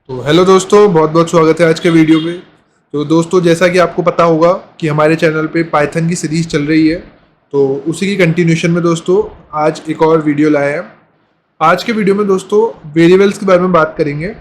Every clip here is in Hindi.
तो हेलो दोस्तों, बहुत बहुत स्वागत है आज के वीडियो में। तो दोस्तों, जैसा कि आपको पता होगा कि हमारे चैनल पे पाइथन की सीरीज़ चल रही है, तो उसी की कंटिन्यूशन में दोस्तों आज एक और वीडियो लाए हैं। आज के वीडियो में दोस्तों वेरिएबल्स के बारे में बात करेंगे।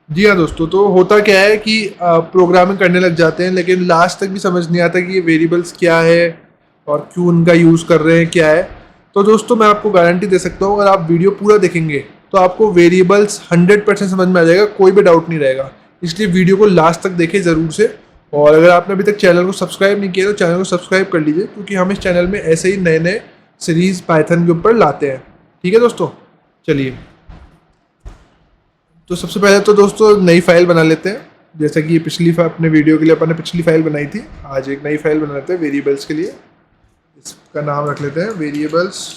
जी हाँ दोस्तों, तो होता क्या है कि प्रोग्रामिंग करने लग जाते हैं लेकिन लास्ट तक भी समझ नहीं आता कि ये वेरिएबल्स क्या है और क्यों उनका यूज़ कर रहे हैं, क्या है। तो दोस्तों मैं आपको गारंटी दे सकता हूँ, अगर आप वीडियो पूरा देखेंगे तो आपको वेरिएबल्स 100% समझ में आ जाएगा, कोई भी डाउट नहीं रहेगा। इसलिए वीडियो को लास्ट तक देखें ज़रूर से। और अगर आपने अभी तक चैनल को सब्सक्राइब नहीं किया तो चैनल को सब्सक्राइब कर लीजिए, क्योंकि हम इस चैनल में ऐसे ही नए नए सीरीज़ पाइथन के ऊपर लाते हैं। ठीक है दोस्तों, चलिए। तो सबसे पहले तो दोस्तों नई फाइल बना लेते हैं। जैसा कि पिछली अपने वीडियो के लिए अपन ने पिछली फाइल बनाई थी, आज एक नई फाइल बना लेते हैं वेरिएबल्स के लिए। इसका नाम रख लेते हैं वेरिएबल्स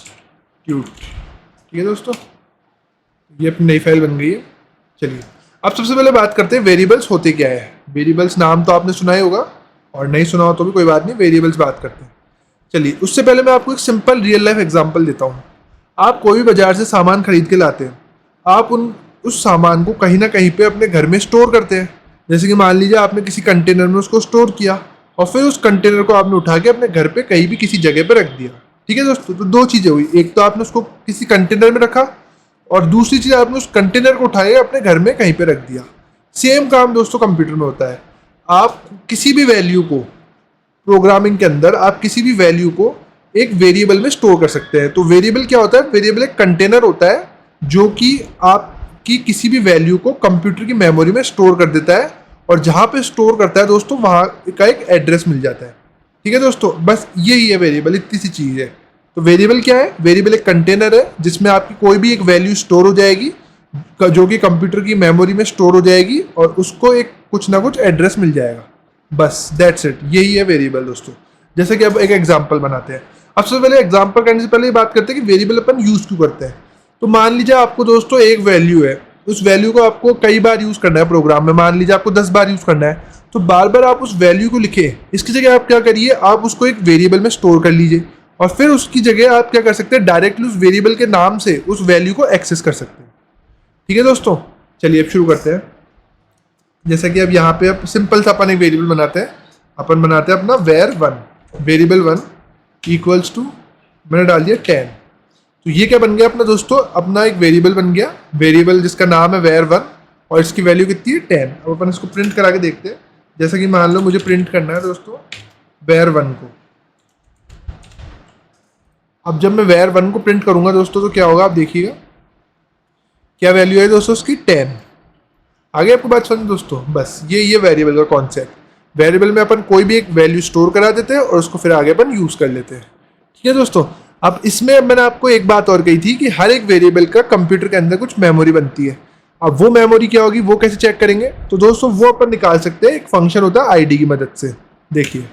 क्यूट। ठीक है दोस्तों, ये अपनी नई फाइल बन गई है। चलिए, अब सबसे पहले बात करते हैं वेरिएबल्स होते क्या है। वेरिएबल्स नाम तो आपने सुना ही होगा, और नहीं सुना हो तो भी कोई बात नहीं, वेरिएबल्स बात करते हैं। चलिए, उससे पहले मैं आपको एक सिंपल रियल लाइफ एग्जांपल देता हूँ। आप कोई भी बाजार से सामान खरीद के लाते हैं, आप उस सामान को कहीं ना कहीं पे अपने घर में स्टोर करते हैं। जैसे कि मान लीजिए आपने किसी कंटेनर में उसको स्टोर किया और फिर उस कंटेनर को आपने उठा के अपने घर पे कहीं भी किसी जगह पे रख दिया। ठीक है दोस्तों, तो दो चीज़ें हुई, एक तो आपने उसको किसी कंटेनर में रखा और दूसरी चीज़ आपने उस कंटेनर को उठाया अपने घर में कहीं पे रख दिया। सेम काम दोस्तों कंप्यूटर में होता है। आप किसी भी वैल्यू को प्रोग्रामिंग के अंदर आप किसी भी वैल्यू को एक वेरिएबल में स्टोर कर सकते हैं। तो वेरिएबल क्या होता है? वेरिएबल एक कंटेनर होता है जो कि आपकी किसी भी वैल्यू को कंप्यूटर की मेमोरी में स्टोर कर देता है, और जहाँ पे स्टोर करता है दोस्तों वहाँ का एक एड्रेस मिल जाता है। ठीक है दोस्तों, बस यही है वेरिएबल, इतनी सी चीज़ है। तो वेरिएबल क्या है? वेरिएबल एक कंटेनर है जिसमें आपकी कोई भी एक वैल्यू स्टोर हो जाएगी, जो कि कंप्यूटर की मेमोरी में स्टोर हो जाएगी, और उसको एक कुछ ना कुछ एड्रेस मिल जाएगा। बस दैट्स इट, यही है वेरिएबल दोस्तों। जैसे कि अब एक एग्जांपल बनाते हैं। अब सबसे पहले एग्जांपल करने से पहले बात करते हैं कि वेरिएबल अपन यूज़ क्यों करते हैं। तो मान लीजिए आपको दोस्तों एक वैल्यू है, उस वैल्यू को आपको कई बार यूज़ करना है प्रोग्राम में। मान लीजिए आपको 10 बार यूज़ करना है, तो बार बार आप उस वैल्यू को लिखे, इसकी जगह आप क्या करिए, आप उसको एक वेरिएबल में स्टोर कर लीजिए, और फिर उसकी जगह आप क्या कर सकते हैं, डायरेक्टली उस वेरिएबल के नाम से उस वैल्यू को एक्सेस कर सकते हैं। ठीक है दोस्तों, चलिए अब शुरू करते हैं। जैसा कि अब यहाँ पे अब सिंपल सा अपन एक वेरिएबल बनाते हैं। अपन बनाते हैं अपना var1, वेरिएबल 1 इक्वल्स टू, मैंने डाल दिया 10। तो ये क्या बन गया अपना दोस्तों, अपना एक वेरिएबल बन गया, वेरिएबल जिसका नाम है var1, और इसकी वैल्यू कितनी है 10। अब अपन इसको प्रिंट करा के देखते हैं। जैसा कि मान लो मुझे प्रिंट करना है दोस्तों var1 को। अब जब मैं var1 को प्रिंट करूंगा दोस्तों तो क्या होगा, आप देखिएगा क्या वैल्यू है दोस्तों उसकी 10। आगे आपको बात समझ दोस्तों, बस ये वेरिएबल का कॉन्सेप्ट। वेरिएबल में अपन कोई भी एक वैल्यू स्टोर करा देते हैं और उसको फिर आगे अपन यूज कर लेते हैं। ठीक है दोस्तों, अब इसमें मैंने आपको एक बात और कही थी कि हर एक वेरिएबल का कंप्यूटर के अंदर कुछ मेमोरी बनती है। अब वो मेमोरी क्या होगी, वो कैसे चेक करेंगे? तो दोस्तों वो अपन निकाल सकते हैं, एक फंक्शन होता है आईडी की मदद से। देखिए,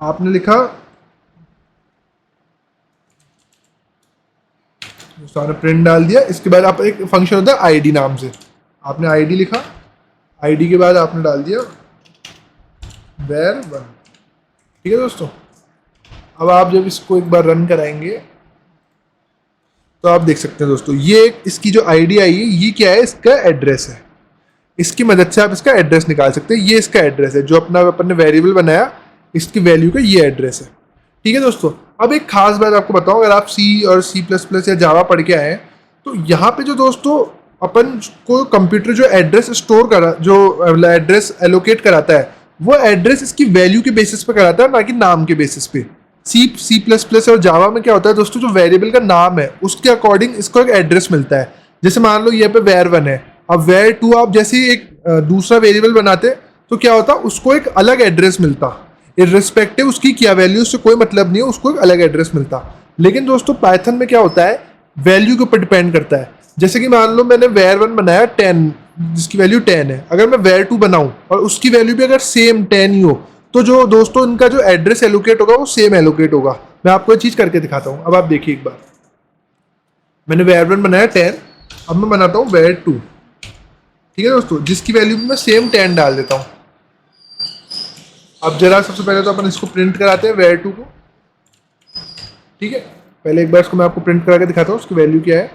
आपने लिखा, सारा प्रिंट डाल दिया, इसके बाद आप एक फंक्शन होता है आईडी नाम से, आपने आईडी लिखा, आईडी के बाद आपने डाल दिया var1। ठीक है दोस्तों, अब आप जब इसको एक बार रन कराएंगे तो आप देख सकते हैं दोस्तों, ये इसकी जो आईडी आई है, ये क्या है, इसका एड्रेस है। इसकी मदद से आप इसका एड्रेस निकाल सकते हैं। ये इसका एड्रेस है जो अपना अपन ने वेरिएबल बनाया, इसकी वैल्यू का ये एड्रेस है। ठीक है दोस्तों, अब एक खास बात आपको बताऊं, अगर आप सी और C++ या जावा पढ़ के आए हैं तो यहाँ पे जो दोस्तों अपन को कंप्यूटर जो एड्रेस स्टोर करा, जो एड्रेस एलोकेट कराता है, वो एड्रेस इसकी वैल्यू के बेसिस पे कराता है, ना कि नाम के बेसिस पे। C++ और जावा में क्या होता है दोस्तों, जो वेरिएबल का नाम है उसके अकॉर्डिंग इसको एक एड्रेस मिलता है। जैसे मान लो ये पे var1 है, अब var2 आप जैसे ही एक दूसरा वेरिएबल बनाते तो क्या होता, उसको एक अलग एड्रेस मिलता, इर्रिस्पेक्टिव उसकी क्या वैल्यू, उससे कोई मतलब नहीं है, उसको एक अलग एड्रेस मिलता। लेकिन दोस्तों पाइथन में क्या होता है, वैल्यू के ऊपर डिपेंड करता है। जैसे कि मान लो मैंने var1 बनाया 10, जिसकी वैल्यू 10 है, अगर मैं var2 बनाऊं और उसकी वैल्यू भी अगर सेम 10 ही हो, तो जो दोस्तों इनका जो एड्रेस एलोकेट होगा वो सेम एलोकेट होगा। मैं आपको ये चीज़ करके दिखाता हूँ। अब आप देखिए एक बार, मैंने var1 बनाया 10, अब मैं बनाता हूँ var2। ठीक है दोस्तों, जिसकी वैल्यू में सेम 10 डाल देता हूँ। अब जरा सबसे पहले तो अपन इसको प्रिंट कराते हैं var2 को। ठीक है, पहले एक बार इसको मैं आपको प्रिंट करा के दिखाता हूँ उसकी वैल्यू क्या है।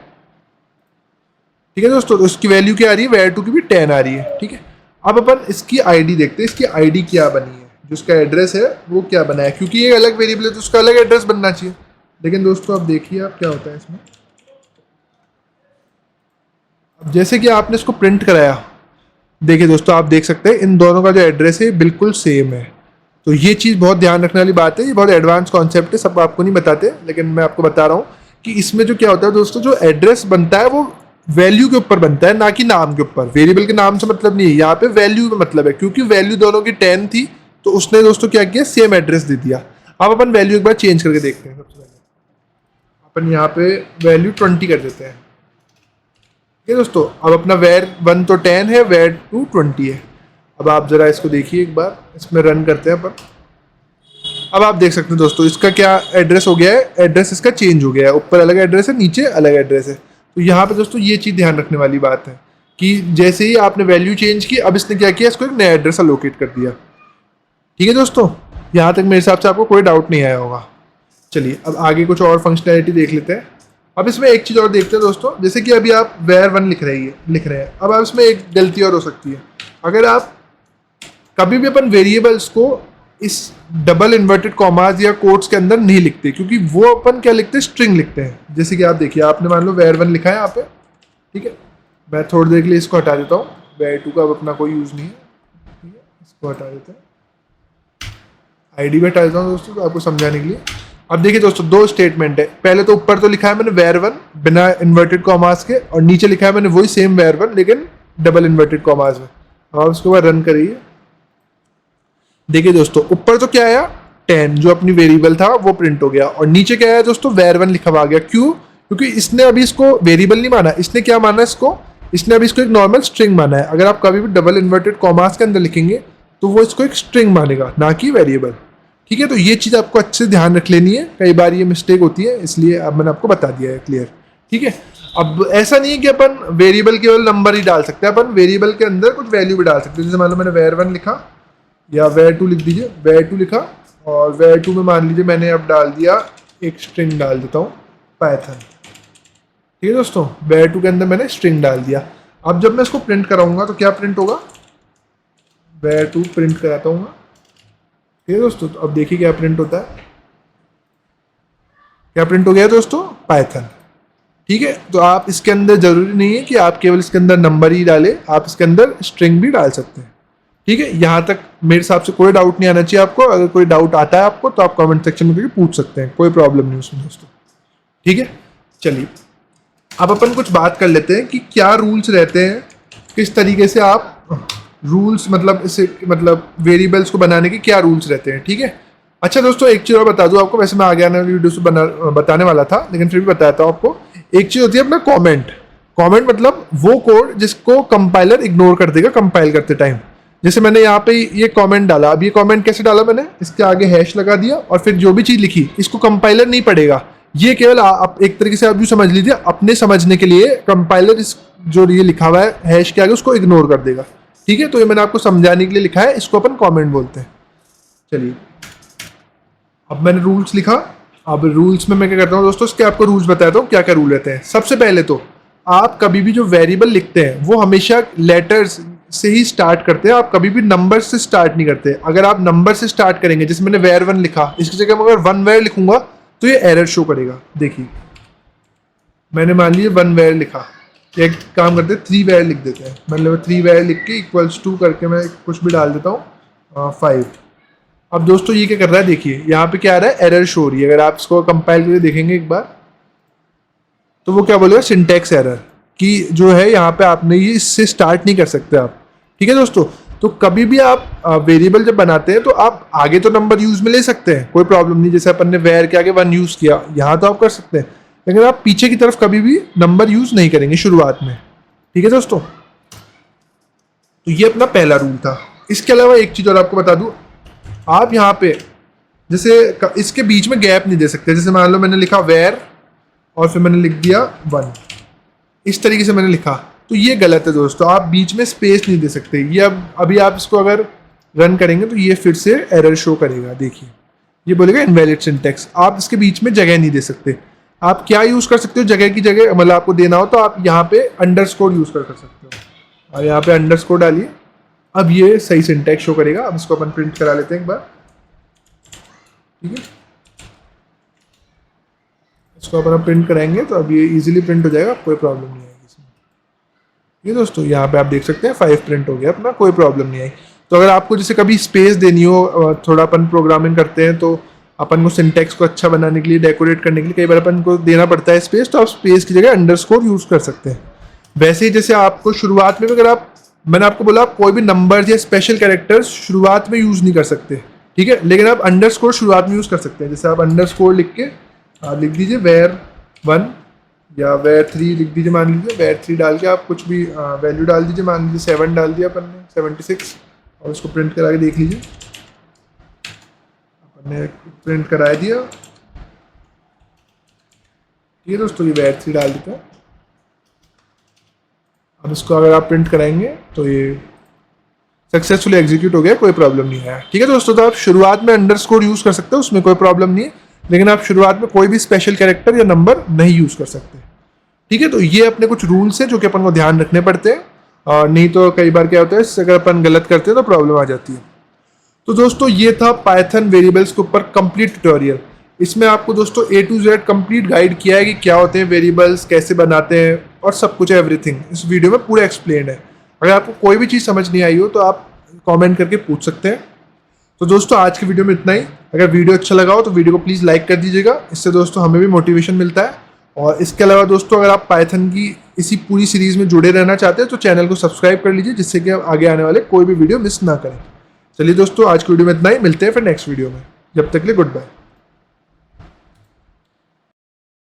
ठीक है दोस्तों, तो इसकी वैल्यू क्या आ रही है, var2 की भी 10 आ रही है। ठीक है, अब अपन इसकी आईडी देखते हैं, इसकी आईडी क्या बनी है, जो इसका एड्रेस है वो क्या बना है, क्योंकि ये अलग वेरिएबल है तो उसका अलग एड्रेस बनना चाहिए। लेकिन दोस्तों अब देखिए आप क्या होता है इसमें। अब जैसे कि आपने इसको प्रिंट कराया, देखिए दोस्तों आप देख सकते हैं इन दोनों का जो एड्रेस है बिल्कुल सेम है। तो ये चीज़ बहुत ध्यान रखने वाली बात है, ये बहुत एडवांस कॉन्सेप्ट है, सब आपको नहीं बताते, लेकिन मैं आपको बता रहा हूँ कि इसमें जो क्या होता है दोस्तों, जो एड्रेस बनता है वो वैल्यू के ऊपर बनता है, ना कि नाम के ऊपर। वेरिएबल के नाम से मतलब नहीं है, यहाँ पे वैल्यू का मतलब है, क्योंकि वैल्यू दोनों की 10 थी तो उसने दोस्तों क्या किया, सेम एड्रेस दे दिया। अब अपन वैल्यू एक बार चेंज करके देखते हैं। सबसे पहले अपन यहाँ पे वैल्यू 20 कर देते हैं। ठीक है दोस्तों, अब अपना var1 तो 10 है, var2 20 है। अब आप जरा इसको देखिए एक बार, इसमें रन करते हैं अपन। अब आप देख सकते हैं दोस्तों इसका क्या एड्रेस हो गया है, एड्रेस इसका चेंज हो गया है, ऊपर अलग एड्रेस है, नीचे अलग एड्रेस है। तो यहाँ पे दोस्तों ये चीज़ ध्यान रखने वाली बात है कि जैसे ही आपने वैल्यू चेंज की, अब इसने क्या किया, इसको एक नया एड्रेस अलोकेट कर दिया। ठीक है दोस्तों, यहाँ तक मेरे हिसाब से आपको कोई डाउट नहीं आया होगा। चलिए अब आगे कुछ और फंक्शनैलिटी देख लेते हैं। अब इसमें एक चीज़ और देखते हैं दोस्तों, जैसे कि अभी आप var1 लिख रहे हैं, अब आप इसमें एक गलती और हो सकती है। अगर आप कभी भी अपन वेरिएबल्स को इस डबल इन्वर्टेड कॉमास या कोट्स के अंदर नहीं लिखते, क्योंकि वो अपन क्या लिखते हैं, स्ट्रिंग लिखते हैं। जैसे कि आप देखिए, आपने मान लो var1 लिखा है यहाँ पे, ठीक है, मैं थोड़ी देर के लिए इसको हटा देता हूँ, var2 का अब अपना कोई यूज़ नहीं है। ठीक है, इसको हटा देते हैं, आईडी भी हटा देता हूँ दोस्तों तो आपको समझाने के लिए। अब देखिए दोस्तों दो स्टेटमेंट है, पहले तो ऊपर तो लिखा है मैंने var1 बिना इन्वर्टेड कॉमास के, और नीचे लिखा है मैंने वही सेम var1 लेकिन डबल इन्वर्टेड कॉमास में। अब उसके बाद रन करिए, देखिए दोस्तों ऊपर तो क्या आया, 10 जो अपनी वेरिएबल था वो प्रिंट हो गया, और नीचे क्या आया दोस्तों, var1 लिखा हुआ आ गया। क्यों, क्योंकि इसने अभी इसको वेरिएबल नहीं माना, इसने क्या माना इसको, इसने अभी इसको एक नॉर्मल स्ट्रिंग माना है। अगर आप कभी भी डबल इन्वर्टेड कॉमास के अंदर लिखेंगे तो वो इसको एक स्ट्रिंग मानेगा, ना कि वेरिएबल। ठीक है, तो ये चीज़ आपको अच्छे से ध्यान रख लेनी है, कई बार ये मिस्टेक होती है, इसलिए अब मैंने आपको बता दिया है क्लियर। ठीक है, अब ऐसा नहीं है कि अपन वेरिएबल केवल नंबर ही डाल सकते हैं, अपन वेरिएबल के अंदर कुछ वैल्यू भी डाल सकते हैं। जैसे मान लो मैंने var1 लिखा, या var2 लिख दीजिए, var2 लिखा, और var2 में मान लीजिए मैंने अब डाल दिया एक स्ट्रिंग डाल देता हूँ पाइथन। ठीक है दोस्तों, var2 के अंदर मैंने स्ट्रिंग डाल दिया। अब जब मैं इसको प्रिंट कराऊंगा तो क्या प्रिंट होगा, var2 प्रिंट कराता हूँ। ठीक है दोस्तों, तो अब देखिए क्या प्रिंट होता है, क्या प्रिंट हो गया दोस्तों, पाइथन। ठीक है, तो आप इसके अंदर जरूरी नहीं है कि आप केवल इसके अंदर नंबर ही डालें, आप इसके अंदर स्ट्रिंग भी डाल सकते हैं। ठीक है, यहाँ तक मेरे हिसाब से कोई डाउट नहीं आना चाहिए आपको। अगर कोई डाउट आता है आपको तो आप कमेंट सेक्शन में करके पूछ सकते हैं, कोई प्रॉब्लम नहीं उसमें दोस्तों। ठीक है, चलिए अब अपन कुछ बात कर लेते हैं कि क्या रूल्स रहते हैं, किस तरीके से आप रूल्स मतलब इसे मतलब वेरिएबल्स को बनाने के क्या रूल्स रहते हैं। ठीक है, अच्छा दोस्तों एक चीज़ और बता दूं आपको, वैसे मैं आगे आने वाली वीडियो से बताने वाला था, लेकिन फिर भी बताता हूँ आपको। एक चीज़ होती है अपना कॉमेंट। कॉमेंट मतलब वो कोड जिसको कंपाइलर इग्नोर कर देगा कंपाइल करते टाइम। जैसे मैंने यहाँ पे ये कमेंट डाला, अब ये कमेंट कैसे डाला मैंने, इसके आगे हैश लगा दिया और फिर जो भी चीज़ लिखी इसको कंपाइलर नहीं पढ़ेगा, ये केवल आप एक तरीके से आप भी समझ लीजिए अपने समझने के लिए कंपाइलर इस जो ये लिखा हुआ है हैश के आगे उसको इग्नोर कर देगा। ठीक है, तो ये मैंने आपको समझाने के लिए लिखा है, इसको अपन कमेंट बोलते हैं। चलिए अब मैंने रूल्स लिखा, अब रूल्स में मैं क्या करता हूँ दोस्तों, इसके आपको रूल्स बताता हूँ क्या क्या रूल रहते हैं। सबसे पहले तो आप कभी भी जो वेरिएबल लिखते हैं वो हमेशा लेटर्स से ही स्टार्ट करते हैं, आप कभी भी नंबर से स्टार्ट नहीं करते। अगर आप नंबर से स्टार्ट करेंगे, जैसे मैंने var1 लिखा, इसकी जगह मैं अगर 1 var लिखूंगा तो ये एरर शो करेगा। देखिए मैंने मान लीजिए 1 var लिखा, एक काम करते हैं 3 var लिख देते हैं, मतलब 3 var लिख के =2 करके मैं कुछ भी डाल देता हूँ 5। अब दोस्तों ये क्या कर रहा है, देखिए यहाँ पे क्या आ रहा है, एरर शो हो रही है। अगर आप इसको कंपाइल करके देखेंगे एक बार तो वो क्या बोलेगा, सिंटैक्स एरर, कि जो है यहाँ पे आपने ये इससे स्टार्ट नहीं कर सकते आप। ठीक है दोस्तों, तो कभी भी आप वेरिएबल जब बनाते हैं तो आप आगे तो नंबर यूज में ले सकते हैं, कोई प्रॉब्लम नहीं। जैसे अपन ने var के आगे 1 यूज किया, यहाँ तो आप कर सकते हैं, लेकिन आप पीछे की तरफ कभी भी नंबर यूज नहीं करेंगे शुरुआत में। ठीक है दोस्तों, तो ये अपना पहला रूल था। इसके अलावा एक चीज और आपको बता दूं, आप यहाँ पे जैसे इसके बीच में गैप नहीं दे सकते। जैसे मान लो मैंने लिखा var और फिर मैंने लिख दिया 1, इस तरीके से मैंने लिखा, तो ये गलत है दोस्तों। आप बीच में स्पेस नहीं दे सकते। ये अभी आप इसको अगर रन करेंगे तो ये फिर से एरर शो करेगा। देखिए ये बोलेगा इनवैलिड सिंटैक्स, आप इसके बीच में जगह नहीं दे सकते। आप क्या यूज़ कर सकते हो जगह की जगह, मतलब आपको देना हो तो आप यहाँ पे अंडरस्कोर यूज़ कर सकते हो और यहाँ पे अंडरस्कोर डालिए। अब ये सही सिंटैक्स शो करेगा। अब इसको अपन प्रिंट करा लेते हैं एक बार, ठीक है। इसको अपन प्रिंट कराएंगे तो अब ये इजीली प्रिंट हो जाएगा, कोई प्रॉब्लम नहीं आएगी इसमें। ये दोस्तों यहाँ पे आप देख सकते हैं 5 प्रिंट हो गया अपना, कोई प्रॉब्लम नहीं आई। तो अगर आपको जैसे कभी स्पेस देनी हो, थोड़ा अपन प्रोग्रामिंग करते हैं तो अपन को सिंटैक्स को अच्छा बनाने के लिए, डेकोरेट करने के लिए कई बार अपन को देना पड़ता है स्पेस, तो आप स्पेस की जगह अंडरस्कोर यूज़ कर सकते हैं। वैसे ही जैसे आपको शुरुआत में अगर आप, मैंने आपको बोला आप कोई भी नंबर्स या स्पेशल कैरेक्टर्स शुरुआत में यूज़ नहीं कर सकते, ठीक है, लेकिन आप अंडरस्कोर शुरुआत में यूज़ कर सकते हैं। जैसे आप अंडरस्कोर लिख के लिख दीजिए var1 या var3 लिख दीजिए, मान लीजिए var3 डाल के आप कुछ भी वैल्यू डाल दीजिए, मान लीजिए 7 डाल दिया अपन ने, 76, और उसको प्रिंट करा के देख लीजिए, अपन ने प्रिंट करा दिया। ठीक है दोस्तों, ये var3 डाल देते हैं। अब इसको अगर आप प्रिंट कराएंगे तो ये सक्सेसफुली एग्जीक्यूट हो गया, कोई प्रॉब्लम नहीं आया। ठीक है दोस्तों, तो आप शुरुआत में अंडरस्कोर यूज़ कर सकते हो, उसमें कोई प्रॉब्लम नहीं है, लेकिन आप शुरुआत में कोई भी स्पेशल कैरेक्टर या नंबर नहीं यूज़ कर सकते। ठीक है, तो ये अपने कुछ रूल्स हैं जो कि अपन को ध्यान रखने पड़ते हैं, और नहीं तो कई बार क्या होता है, अगर अपन गलत करते हैं तो प्रॉब्लम आ जाती है। तो दोस्तों ये था पाइथन वेरिएबल्स के ऊपर कंप्लीट ट्यूटोरियल। इसमें आपको दोस्तों A to Z complete guide किया है कि क्या होते हैं वेरिएबल्स, कैसे बनाते हैं, और सब कुछ एवरीथिंग इस वीडियो में पूरा एक्सप्लेन है। अगर आपको कोई भी चीज़ समझ नहीं आई हो तो आप कमेंट करके पूछ सकते हैं। तो दोस्तों आज की वीडियो में इतना ही। अगर वीडियो अच्छा लगा हो तो वीडियो को प्लीज़ लाइक कर दीजिएगा, इससे दोस्तों हमें भी मोटिवेशन मिलता है। और इसके अलावा दोस्तों अगर आप पाइथन की इसी पूरी सीरीज़ में जुड़े रहना चाहते हैं तो चैनल को सब्सक्राइब कर लीजिए, जिससे कि आप आगे आने वाले कोई भी वीडियो मिस ना करें। चलिए दोस्तों आज की वीडियो में इतना ही, मिलते हैं फिर नेक्स्ट वीडियो में, जब तक के लिए गुड बाय।